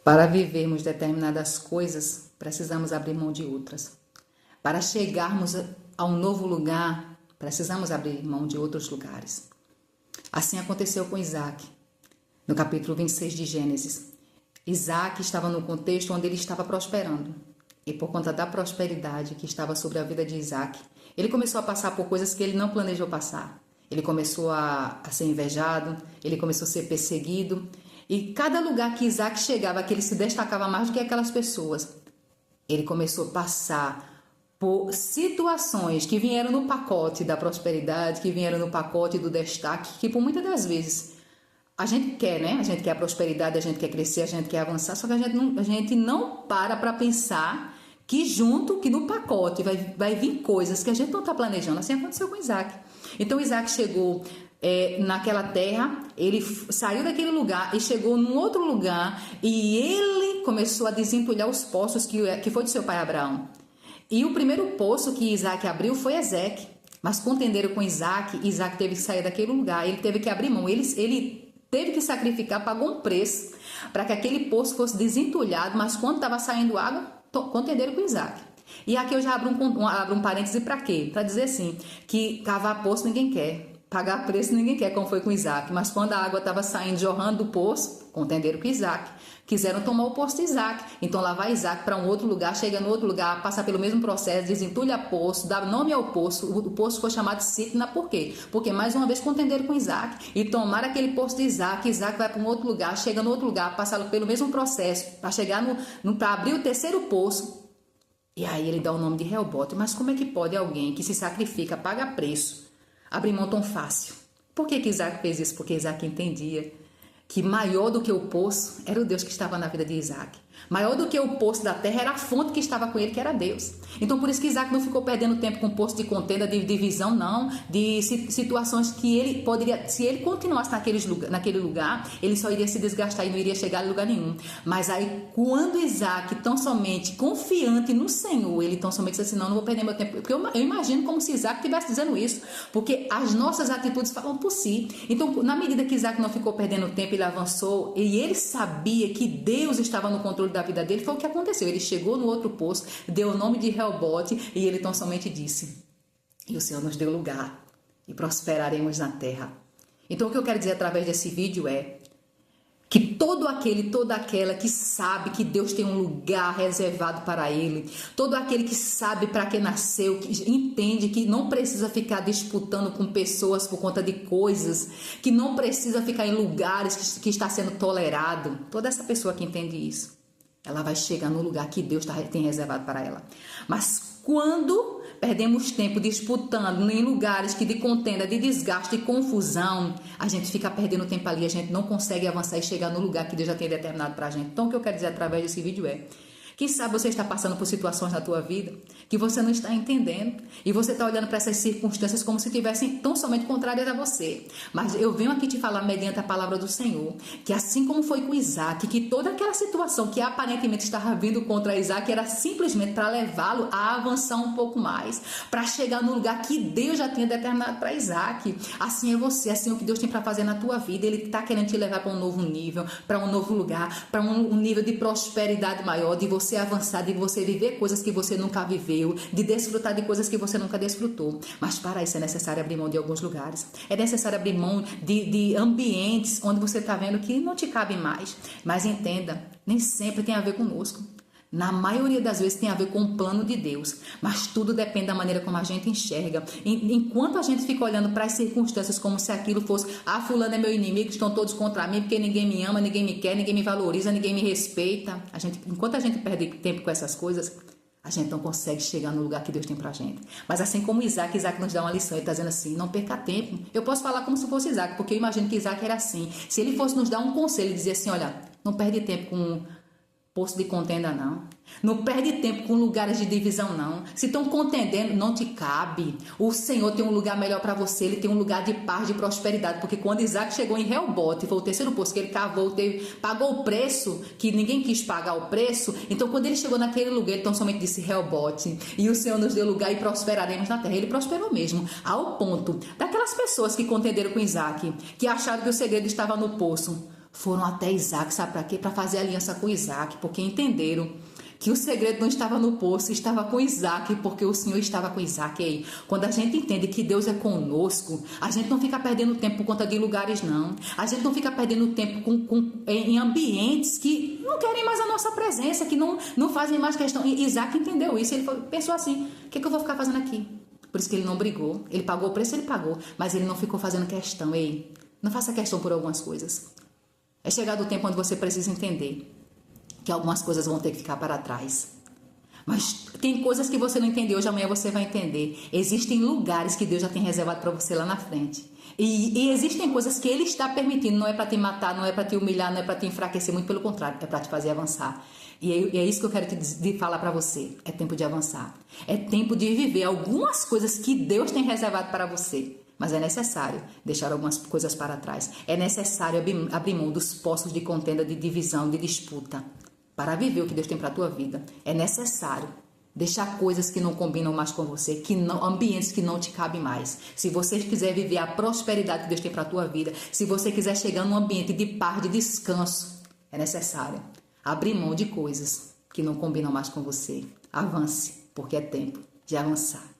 Para vivermos determinadas coisas, precisamos abrir mão de outras. Para chegarmos a um novo lugar, precisamos abrir mão de outros lugares. Assim aconteceu com Isaac, no capítulo 26 de Gênesis. Isaac estava no contexto onde ele estava prosperando. E por conta da prosperidade que estava sobre a vida de Isaac, ele começou a passar por coisas que ele não planejou passar. Ele começou a ser invejado, ele começou a ser perseguido. E cada lugar que Isaac chegava, que ele se destacava mais do que aquelas pessoas, ele começou a passar por situações que vieram no pacote da prosperidade, que vieram no pacote do destaque, que por muitas das vezes a gente quer, né? A gente quer a prosperidade, a gente quer crescer, a gente quer avançar, só que a gente não para pensar que junto, que no pacote vai vir coisas que a gente não está planejando. Assim aconteceu com Isaac. Então Isaac chegou naquela terra, ele saiu daquele lugar e chegou num outro lugar e ele começou a desentulhar os poços que foi de seu pai Abraão. E o primeiro poço que Isaac abriu foi Ezeque. Mas contenderam com Isaac, Isaac teve que sair daquele lugar, ele teve que abrir mão, ele teve que sacrificar, pagou um preço para que aquele poço fosse desentulhado, mas quando estava saindo água, contenderam com Isaac. E aqui eu já abro um parêntese para quê? Para dizer assim, que cavar poço ninguém quer, pagar preço ninguém quer, como foi com Isaac. Mas quando a água estava saindo, jorrando do poço, contenderam com Isaac. Quiseram tomar o poço de Isaac. Então lá vai Isaac para um outro lugar, chega no outro lugar, passa pelo mesmo processo, desentulha poço, dá nome ao poço. O poço foi chamado de Sitna, por quê? Porque mais uma vez contenderam com Isaac e tomaram aquele poço de Isaac. Isaac vai para um outro lugar, chega no outro lugar, passa pelo mesmo processo, para chegar para abrir o terceiro poço. E aí ele dá o nome de Reobote. Mas como é que pode alguém que se sacrifica, paga preço, abrir mão tão fácil? Por que Isaac fez isso? Porque Isaac entendia que maior do que o poço era o Deus que estava na vida de Isaac. Maior do que o poço da terra era a fonte que estava com ele, que era Deus. Então por isso que Isaac não ficou perdendo tempo com poço de contenda, de divisão, não. De situações que ele poderia, se ele continuasse naquele lugar, ele só iria se desgastar e não iria chegar a lugar nenhum. Mas aí quando Isaac, tão somente confiante no Senhor, ele tão somente disse assim, não vou perder meu tempo. Porque eu imagino como se Isaac estivesse dizendo isso. Porque as nossas atitudes falam por si. Então na medida que Isaac não ficou perdendo tempo, ele avançou e ele sabia que Deus estava no controle da vida dele, foi o que aconteceu. Ele chegou no outro poço, deu o nome de Reobote e ele tão somente disse, e o Senhor nos deu lugar e prosperaremos na terra. Então o que eu quero dizer através desse vídeo é que todo aquele, toda aquela que sabe que Deus tem um lugar reservado para ele, todo aquele que sabe para que nasceu, que entende que não precisa ficar disputando com pessoas por conta de coisas, que não precisa ficar em lugares que está sendo tolerado, toda essa pessoa que entende isso, ela vai chegar no lugar que Deus tem reservado para ela. Mas quando perdemos tempo disputando em lugares que de contenda, de desgaste e confusão, a gente fica perdendo tempo ali, a gente não consegue avançar e chegar no lugar que Deus já tem determinado para a gente. Então o que eu quero dizer através desse vídeo é, quem sabe você está passando por situações na tua vida que você não está entendendo e você está olhando para essas circunstâncias como se tivessem tão somente contrárias a você. Mas eu venho aqui te falar mediante a palavra do Senhor, que assim como foi com Isaac, que toda aquela situação que aparentemente estava vindo contra Isaac era simplesmente para levá-lo a avançar um pouco mais, para chegar no lugar que Deus já tinha determinado para Isaac. Assim é você, assim é o que Deus tem para fazer na tua vida. Ele está querendo te levar para um novo nível, para um novo lugar, para um nível de prosperidade maior, de você avançar, de você viver coisas que você nunca viveu, de desfrutar de coisas que você nunca desfrutou. Mas para isso é necessário abrir mão de alguns lugares. É necessário abrir mão de ambientes onde você está vendo que não te cabe mais. Mas entenda, nem sempre tem a ver conosco. Na maioria das vezes tem a ver com o plano de Deus, mas tudo depende da maneira como a gente enxerga. Enquanto a gente fica olhando para as circunstâncias como se aquilo fosse, fulano é meu inimigo, estão todos contra mim porque ninguém me ama, ninguém me quer, ninguém me valoriza, ninguém me respeita. Enquanto a gente perde tempo com essas coisas, a gente não consegue chegar no lugar que Deus tem pra gente. Mas assim como Isaac nos dá uma lição, ele está dizendo assim, não perca tempo. Eu posso falar como se fosse Isaac, porque eu imagino que Isaac era assim. Se ele fosse nos dar um conselho, ele dizia assim, olha, não perde tempo com poço de contenda não. Não perde tempo com lugares de divisão não. Se estão contendendo, não te cabe. O Senhor tem um lugar melhor para você. Ele tem um lugar de paz, de prosperidade. Porque quando Isaac chegou em Reobote, foi o terceiro poço que ele cavou, pagou o preço, que ninguém quis pagar o preço. Então quando ele chegou naquele lugar, ele tão somente disse Reobote. E o Senhor nos deu lugar e prosperaremos na terra. Ele prosperou mesmo. Ao ponto daquelas pessoas que contenderam com Isaac, que acharam que o segredo estava no poço. foram até Isaac, sabe para quê? Para fazer aliança com Isaac, porque entenderam que o segredo não estava no poço, estava com Isaac, porque o Senhor estava com Isaac. E aí, quando a gente entende que Deus é conosco, a gente não fica perdendo tempo por conta de lugares, não. A gente não fica perdendo tempo em ambientes que não querem mais a nossa presença, que não fazem mais questão. E Isaac entendeu isso, ele pensou assim, o que eu vou ficar fazendo aqui? Por isso que ele não brigou, ele pagou o preço, ele pagou, mas ele não ficou fazendo questão. Ei, não faça questão por algumas coisas. É chegado o tempo onde você precisa entender que algumas coisas vão ter que ficar para trás. Mas tem coisas que você não entendeu, hoje amanhã você vai entender. Existem lugares que Deus já tem reservado para você lá na frente. E existem coisas que Ele está permitindo, não é para te matar, não é para te humilhar, não é para te enfraquecer, muito pelo contrário, é para te fazer avançar. E é isso que eu quero te falar para você. É tempo de avançar. É tempo de viver algumas coisas que Deus tem reservado para você. Mas é necessário deixar algumas coisas para trás. É necessário abrir mão dos poços de contenda, de divisão, de disputa. Para viver o que Deus tem para a tua vida, é necessário deixar coisas que não combinam mais com você, ambientes que não te cabem mais. Se você quiser viver a prosperidade que Deus tem para a tua vida, se você quiser chegar num ambiente de paz, de descanso, é necessário abrir mão de coisas que não combinam mais com você. Avance, porque é tempo de avançar.